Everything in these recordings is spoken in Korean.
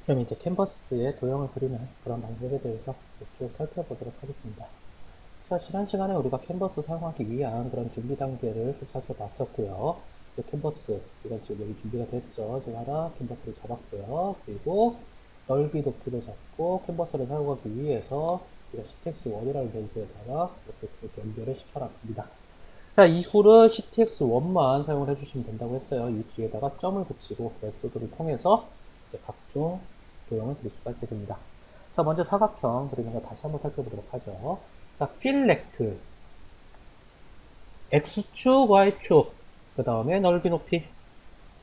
그럼 이제 캔버스에 도형을 그리는 그런 방법에 대해서 쭉 살펴보도록 하겠습니다. 자, 지난 시간에 우리가 캔버스 사용하기 위한 그런 준비 단계를 쭉 살펴봤었고요. 이제 캔버스, 이건 지금 여기 준비가 됐죠. 제가 하나 캔버스를 잡았고요. 그리고 넓이 높이를 잡고 캔버스를 사용하기 위해서 우리가 CTX1이라는 변수에다가 이렇게 쭉 연결을 시켜놨습니다. 자, 이후를 CTX1만 사용을 해주시면 된다고 했어요. 이 뒤에다가 점을 붙이고 메소드를 통해서 이제 각종 도형을 그릴 수가 있게 됩니다. 자, 먼저 사각형 그리는 거 다시 한번 살펴보도록 하죠. 자, 필렉트, X축, Y축, 그 다음에 넓이 높이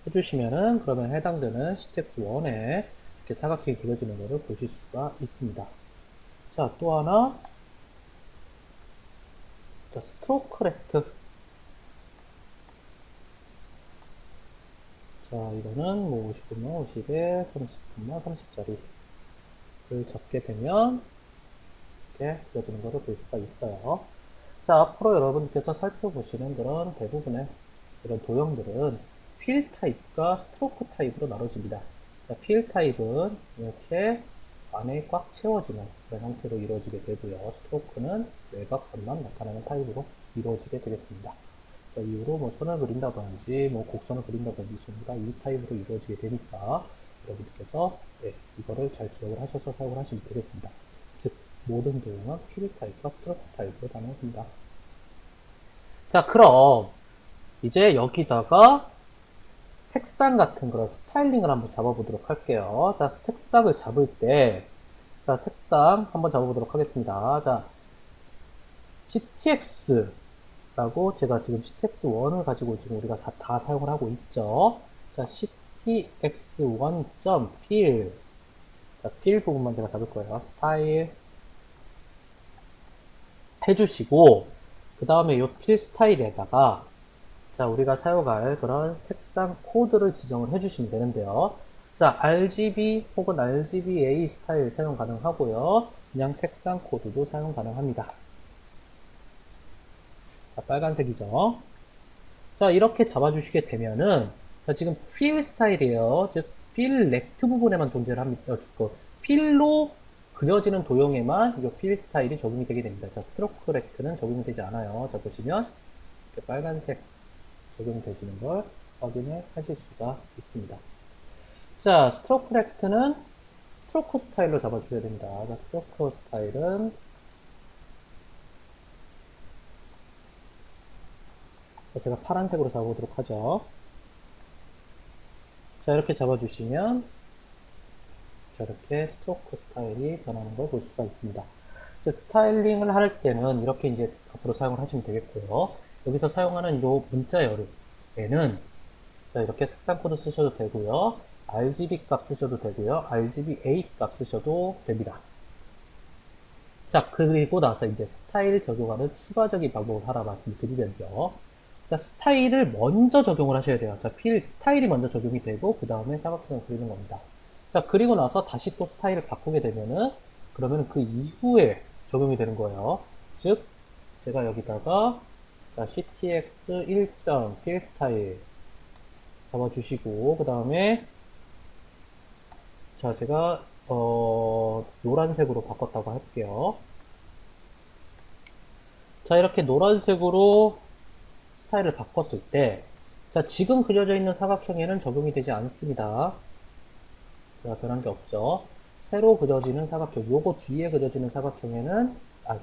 해주시면은 그러면 해당되는 CTX1에 이렇게 사각형이 그려지는 것을 보실 수가 있습니다. 자, 또 하나, 자, 스트로크 렉트. 자, 이거는 뭐 50분만 50에 30분만 30짜리를 적게 되면 이렇게 그려지는 것을 볼 수가 있어요. 자, 앞으로 여러분께서 살펴보시는 그런 대부분의 이런 도형들은 필 타입과 스트로크 타입으로 나눠집니다. 자, 필 타입은 이렇게 안에 꽉 채워지는 그런 형태로 이루어지게 되고요. 스트로크는 외곽선만 나타나는 타입으로 이루어지게 되겠습니다. 자, 이후로 뭐 선을 그린다든지 뭐 곡선을 그린다든지 전부 다 이 타입으로 이루어지게 되니까 여러분께서 이거를 잘 기억을 하셔서 사용을 하시면 되겠습니다. 즉 모든 도형은 필 타입과 스트로크 타입으로 나눠집니다. 자, 그럼 이제 여기다가 색상 같은 그런 스타일링을 한번 잡아보도록 할게요. 자, 색상을 잡을 때, 자, 색상 한번 잡아보도록 하겠습니다. 자, CTX라고 제가 지금 CTX1을 가지고 지금 우리가 다 사용을 하고 있죠. 자, CTX1.fill. 자, fill 부분만 제가 잡을 거예요. 스타일 해주시고, 그 다음에 이 fill 스타일에다가 자, 우리가 사용할 그런 색상 코드를 지정을 해주시면 되는데요. 자, RGB 혹은 RGBA 스타일 사용 가능하고요. 그냥 색상 코드도 사용 가능합니다. 자, 빨간색이죠. 자, 이렇게 잡아주시게 되면은, 자, 지금 fill 스타일이에요. 즉, fill 렉트 부분에만 존재를 합니다. 필로 그려지는 도형에만 이 fill 스타일이 적용이 되게 됩니다. 자, 스트로크 렉트는 적용이 되지 않아요. 자, 보시면, 이렇게 빨간색 적용되시는 걸 확인을 하실 수가 있습니다. 자, 스트로크 렉트는 스트로크 스타일로 잡아주셔야 됩니다. 자, 스트로크 스타일은 제가 파란색으로 잡아보도록 하죠. 자, 이렇게 잡아주시면 저렇게 스트로크 스타일이 변하는 걸 볼 수가 있습니다. 자, 스타일링을 할 때는 이렇게 이제 앞으로 사용을 하시면 되겠고요. 여기서 사용하는 이 문자열에는 자, 이렇게 색상 코드 쓰셔도 되고요. RGB 값 쓰셔도 되고요. RGBA 값 쓰셔도 됩니다. 자, 그리고 나서 이제 스타일 적용하는 추가적인 방법을 하나 말씀드리면요. 자, 스타일을 먼저 적용을 하셔야 돼요. 자, 스타일이 먼저 적용이 되고, 그 다음에 사각형을 그리는 겁니다. 자, 그리고 나서 다시 또 스타일을 바꾸게 되면은, 그러면 그 이후에 적용이 되는 거예요. 즉, 제가 여기다가, 자, CTX 1.fill 스타일 잡아주시고, 그 다음에, 자, 제가, 노란색으로 바꿨다고 할게요. 자, 이렇게 노란색으로 스타일을 바꿨을 때, 자, 지금 그려져 있는 사각형에는 적용이 되지 않습니다. 자, 변한 게 없죠. 새로 그려지는 사각형, 요거 뒤에 그려지는 사각형에는,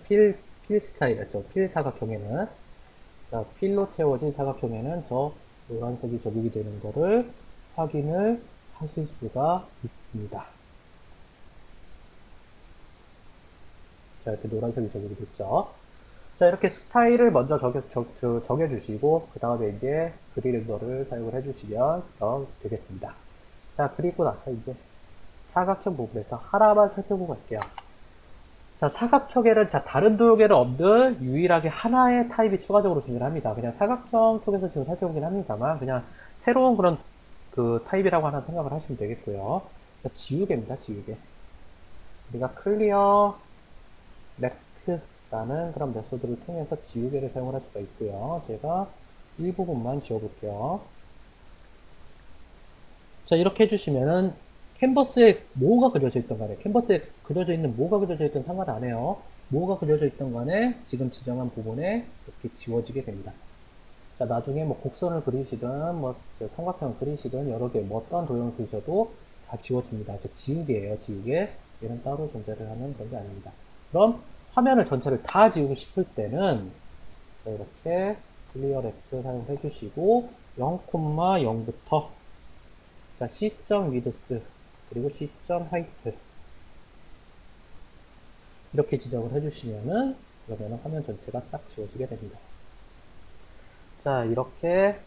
필 스타일이었죠. 필 사각형에는, 자, 필로 채워진 사각형에는 저 노란색이 적용이 되는 거를 확인을 하실 수가 있습니다. 자, 이렇게 노란색이 적용이 됐죠. 자, 이렇게 스타일을 먼저 정해주시고, 그 다음에 이제 그리는 거를 사용을 해주시면 되겠습니다. 자, 그리고 나서 이제 사각형 부분에서 하나만 살펴보고 갈게요. 자, 사각형에는, 자, 다른 도형에는 없는 유일하게 하나의 타입이 추가적으로 존재합니다. 그냥 사각형 쪽에서 지금 살펴보긴 합니다만, 그냥 새로운 그런 그 타입이라고 하나 생각을 하시면 되겠고요. 자, 지우개입니다, 지우개. 우리가 클리어, 렉트라는 그런 메소드를 통해서 지우개를 사용을 할 수가 있고요. 제가 일부분만 지워볼게요. 자, 이렇게 해주시면은 캔버스에 뭐가 그려져 있던 간에, 캔버스에 그려져 있는 뭐가 그려져 있던 상관 안 해요. 뭐가 그려져 있던 간에 지금 지정한 부분에 이렇게 지워지게 됩니다. 자, 나중에 뭐 곡선을 그리시든, 뭐 삼각형을 그리시든, 여러 개, 뭐 어떠한 도형을 그리셔도 다 지워집니다. 즉, 지우개예요, 지우개. 얘는 따로 존재를 하는 그런 게 아닙니다. 그럼 화면을 전체를 다 지우고 싶을 때는, 자, 이렇게 클리어 렉트 사용해 주시고, 0,0부터, 자, C.width, 그리고 C.height. 이렇게 지정을 해주시면은, 그러면 화면 전체가 싹 지워지게 됩니다. 자, 이렇게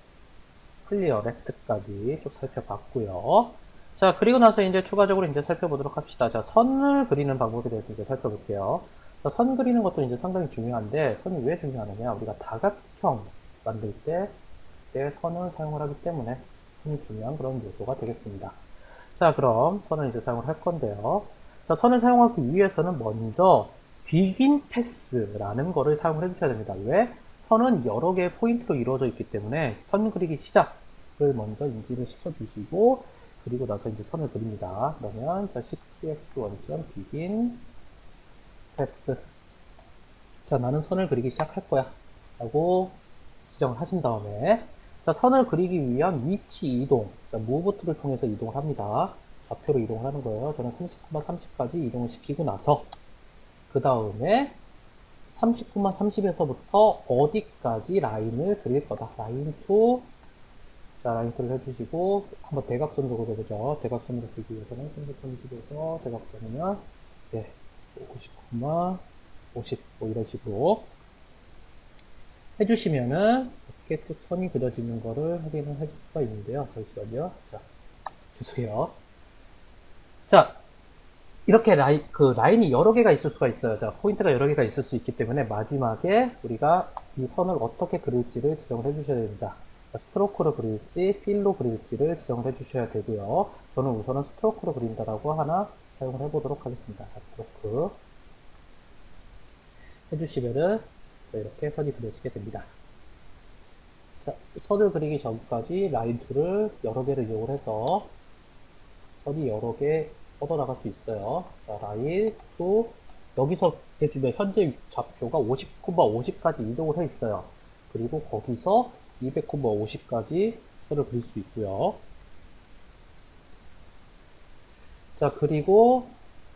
클리어 렉트까지 쭉 살펴봤고요. 자, 그리고 나서 이제 추가적으로 이제 살펴보도록 합시다. 자, 선을 그리는 방법에 대해서 이제 살펴볼게요. 자, 선 그리는 것도 이제 상당히 중요한데, 선이 왜 중요하느냐? 우리가 다각형 만들 때 선을 사용을 하기 때문에 선이 중요한 그런 요소가 되겠습니다. 자, 그럼 선을 이제 사용을 할 건데요. 자, 선을 사용하기 위해서는 먼저 begin pass라는 거를 사용을 해주셔야 됩니다. 왜? 선은 여러 개의 포인트로 이루어져 있기 때문에 선 그리기 시작을 먼저 인지를 시켜주시고, 그리고 나서 이제 선을 그립니다. 그러면 자, ctx1.begin pass. 자, 나는 선을 그리기 시작할 거야 라고 지정을 하신 다음에, 자, 선을 그리기 위한 위치 이동, 자, move 툴을 통해서 이동을 합니다. 좌표로 이동을 하는 거예요. 저는 30,30까지 이동을 시키고 나서, 그 다음에 30,30에서부터 어디까지 라인을 그릴 거다. 라인 2, 자, 라인 2를 해주시고, 한번 대각선으로 그려보죠. 대각선으로 그리기 위해서는 330에서 대각선이면, 예, 50, 50, 뭐 이런 식으로 해주시면은, 이렇게 쭉 선이 그려지는 거를 확인을 해줄 수가 있는데요. 잠시만요. 자, 죄송해요. 자, 이렇게 라인이 여러 개가 있을 수가 있어요. 자, 포인트가 여러 개가 있을 수 있기 때문에 마지막에 우리가 이 선을 어떻게 그릴지를 지정을 해주셔야 됩니다. 자, 스트로크로 그릴지, 필로 그릴지를 지정을 해주셔야 되고요. 저는 우선은 스트로크로 그린다라고 하나 사용을 해보도록 하겠습니다. 자, 스트로크 해주시면은 자, 이렇게 선이 그려지게 됩니다. 자, 선을 그리기 전까지 라인 툴을 여러 개를 이용을 해서 선이 여러 개 뻗어나갈 수 있어요. 자, 라인 2, 여기서 해주면 현재 좌표가 50,50까지 이동을 해 있어요. 그리고 거기서 200,50까지 선을 그릴 수 있고요. 자, 그리고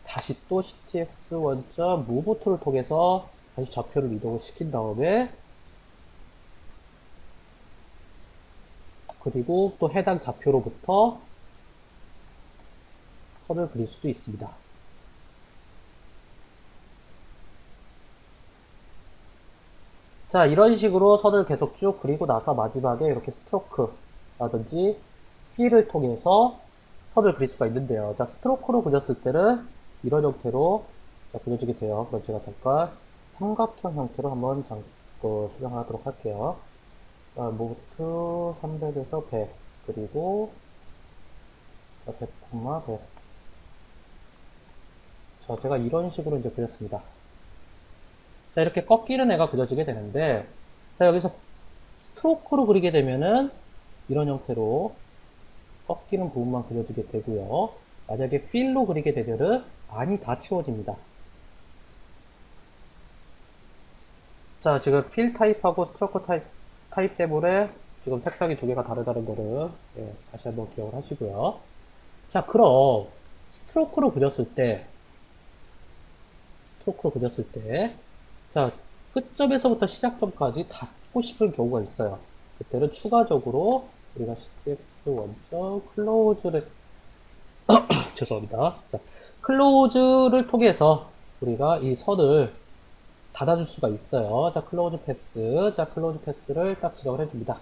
다시 또 ctx1.move 툴을 통해서 다시 좌표를 이동을 시킨 다음에, 그리고 또 해당 좌표로부터 선을 그릴 수도 있습니다. 자, 이런 식으로 선을 계속 쭉 그리고 나서 마지막에 이렇게 스트로크라든지 휠을 통해서 선을 그릴 수가 있는데요. 자, 스트로크로 그렸을 때는 이런 형태로 그려지게 돼요. 그럼 제가 잠깐 삼각형 형태로 한번 수정하도록 할게요. 자, 모트 300에서 100, 그리고 100, 100. 자, 제가 이런 식으로 이제 그렸습니다. 자, 이렇게 꺾이는 애가 그려지게 되는데, 자, 여기서 스트로크로 그리게 되면은 이런 형태로 꺾이는 부분만 그려지게 되고요. 만약에 필로 그리게 되면은 안이 다 치워집니다. 자, 지금 필 타입하고 스트로크 타입 때문에 지금 색상이 두 개가 다르다는 거를 다시 한번 기억을 하시고요. 자, 그럼 스트로크로 그렸을 때, 자, 끝점에서부터 시작점까지 닫고 싶은 경우가 있어요. 그때는 추가적으로 우리가 ctx1.close를 죄송합니다. 자, 클로즈를 통해서 우리가 이 선을 닫아줄 수가 있어요. 자, 클로즈 패스. 자, 클로즈 패스를 딱 지정을 해줍니다.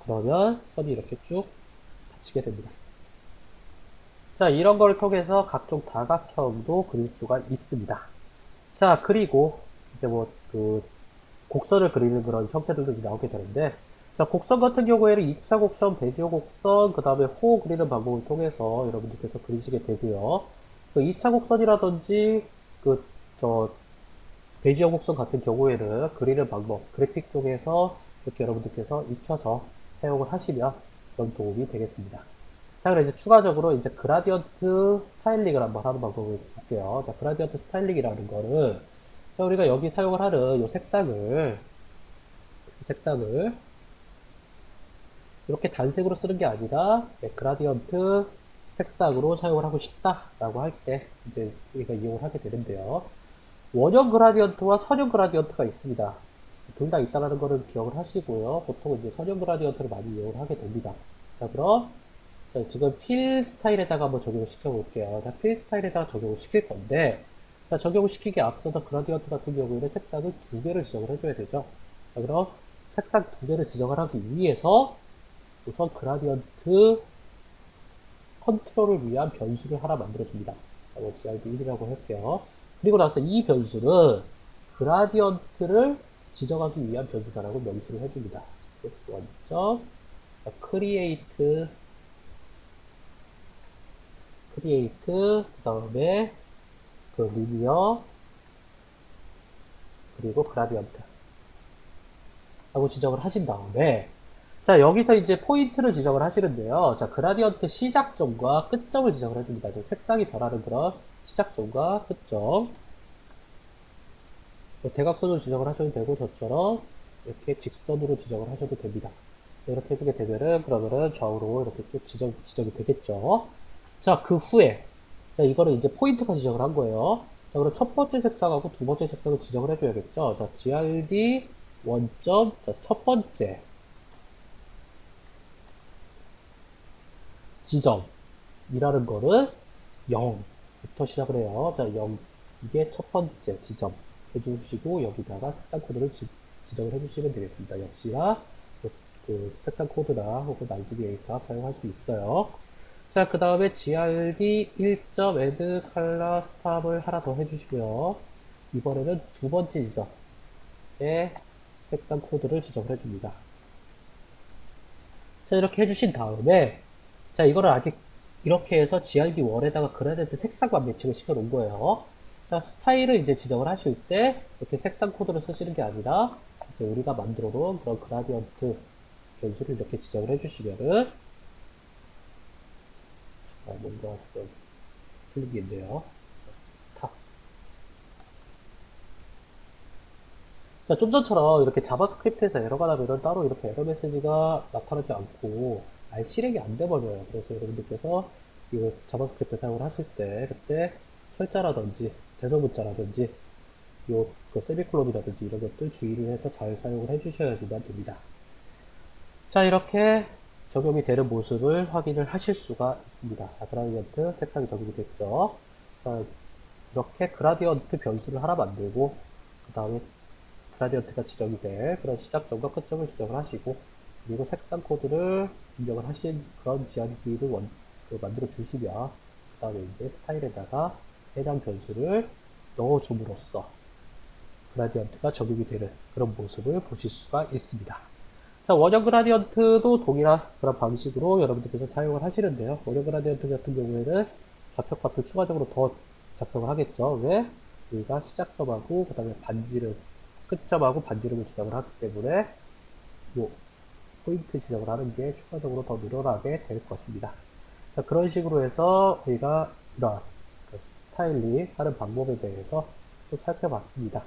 그러면 선이 이렇게 쭉 닫히게 됩니다. 자, 이런 걸 통해서 각종 다각형도 그릴 수가 있습니다. 자, 그리고 이제 곡선을 그리는 그런 형태들도 나오게 되는데, 자, 곡선 같은 경우에는 2차 곡선, 베지어 곡선, 그 다음에 호 그리는 방법을 통해서 여러분들께서 그리시게 되고요. 그 2차 곡선이라든지, 베지어 곡선 같은 경우에는 그리는 방법, 그래픽 쪽에서 이렇게 여러분들께서 익혀서 사용을 하시면 그런 도움이 되겠습니다. 자, 그럼 이제 추가적으로 이제 그라디언트 스타일링을 한번 하는 방법을 볼게요. 자, 그라디언트 스타일링이라는 거는, 자, 우리가 여기 사용을 하는 이 색상을 이렇게 단색으로 쓰는 게 아니라, 네, 그라디언트 색상으로 사용을 하고 싶다라고 할 때, 이제 우리가 이용을 하게 되는데요. 원형 그라디언트와 선형 그라디언트가 있습니다. 둘 다 있다는 거를 기억을 하시고요. 보통 이제 선형 그라디언트를 많이 이용을 하게 됩니다. 자, 그럼 자, 지금 필 스타일에다가 한번 적용을 시켜볼게요. 자, 필 스타일에다가 적용을 시킬 건데, 자, 적용을 시키기에 앞서서 그라디언트 같은 경우에는 색상을 두 개를 지정을 해줘야 되죠. 자, 그럼 색상 두 개를 지정을 하기 위해서 우선 그라디언트 컨트롤을 위한 변수를 하나 만들어줍니다. 자, 뭐 grd1이라고 할게요. 그리고 나서 이 변수는 그라디언트를 지정하기 위한 변수다라고 명시를 해줍니다. s1. create, 그 다음에 그 리니어, 그리고 그라디언트 하고 지정을 하신 다음에, 자, 여기서 이제 포인트를 지정을 하시는데요. 자, 그라디언트 시작점과 끝점을 지정을 해줍니다. 색상이 변하는 그런 시작점과 끝점. 대각선으로 지정을 하셔도 되고, 저처럼 이렇게 직선으로 지정을 하셔도 됩니다. 이렇게 해주게 되면은, 그러면은 좌우로 이렇게 쭉 지정이 되겠죠. 자, 그 후에, 자, 이거를 이제 포인트가 지정을 한 거예요. 자, 그럼 첫 번째 색상하고 두 번째 색상을 지정을 해줘야겠죠. 자, grd 원점, 자, 첫 번째 지점이라는 거는 0부터 시작을 해요. 자, 0. 이게 첫 번째 지점 해주시고, 여기다가 색상 코드를 지정을 해주시면 되겠습니다. 역시나, 그 색상 코드나 혹은 RGBA 값 사용할 수 있어요. 자, 그 다음에 grd 1.add color stop을 하나 더 해주시고요. 이번에는 두 번째 지점에 색상 코드를 지정을 해줍니다. 자, 이렇게 해주신 다음에, 자, 이거를 아직 이렇게 해서 grd1에다가 그라디언트 색상만 매칭을 시켜 놓은 거예요. 자, 스타일을 이제 지정을 하실 때, 이렇게 색상 코드를 쓰시는 게 아니라, 이제 우리가 만들어 놓은 그런 그라디언트 변수를 이렇게 지정을 해주시면은, 뭔가 지금 틀린 게 있네요. 자, 좀 전처럼 이렇게 자바스크립트에서 에러가 나면은 따로 이렇게 에러 메시지가 나타나지 않고 아예 실행이 안 돼버려요. 그래서 여러분들께서 이거 자바스크립트 사용을 하실 때 그때 철자라든지 대소문자라든지 그 세미콜론이라든지 이런 것들 주의를 해서 잘 사용을 해주셔야지만 됩니다. 자, 이렇게 적용이 되는 모습을 확인을 하실 수가 있습니다. 자, 그라디언트 색상이 적용이 됐죠. 자, 이렇게 그라디언트 변수를 하나 만들고 그 다음에 그라디언트가 지정이 될 그런 시작점과 끝점을 지정을 하시고, 그리고 색상 코드를 입력을 하신 그런 GRD를 만들어 주시면, 그 다음에 이제 스타일에다가 해당 변수를 넣어줌으로써 그라디언트가 적용이 되는 그런 모습을 보실 수가 있습니다. 자, 원형 그라디언트도 동일한 그런 방식으로 여러분들께서 사용을 하시는데요. 원형 그라디언트 같은 경우에는 좌표값을 추가적으로 더 작성을 하겠죠. 왜? 우리가 시작점하고 그 다음에 반지름, 끝점하고 반지름을 지정을 하기 때문에 요 포인트 지정을 하는 게 추가적으로 더 늘어나게 될 것입니다. 자, 그런 식으로 해서 우리가 이런 그 스타일링 하는 방법에 대해서 쭉 살펴봤습니다.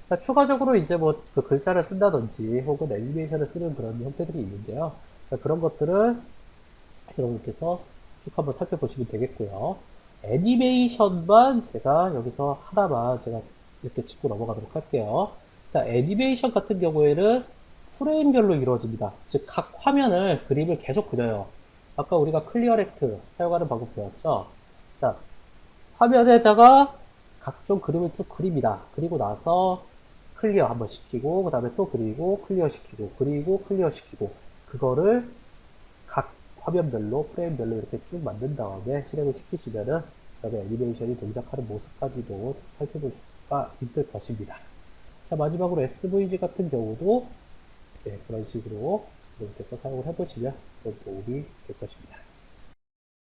자, 추가적으로 이제 뭐 그 글자를 쓴다든지 혹은 애니메이션을 쓰는 그런 형태들이 있는데요. 자, 그런 것들은 여러분께서 쭉 한번 살펴보시면 되겠고요. 애니메이션만 제가 여기서 하나만 제가 이렇게 짚고 넘어가도록 할게요. 자, 애니메이션 같은 경우에는 프레임별로 이루어집니다. 즉, 각 화면을 그림을 계속 그려요. 아까 우리가 클리어렉트 사용하는 방법 배웠죠? 자, 화면에다가 각종 그림을 쭉 그립니다. 그리고 나서 클리어 한번 시키고, 그 다음에 또 그리고 클리어 시키고, 그리고 클리어 시키고, 그거를 각 화면별로, 프레임별로 이렇게 쭉 만든 다음에 실행을 시키시면은, 그 다음에 애니메이션이 동작하는 모습까지도 살펴볼 수가 있을 것입니다. 자, 마지막으로 SVG 같은 경우도, 네, 그런 식으로 이렇게 해서 사용을 해보시면 도움이 될 것입니다.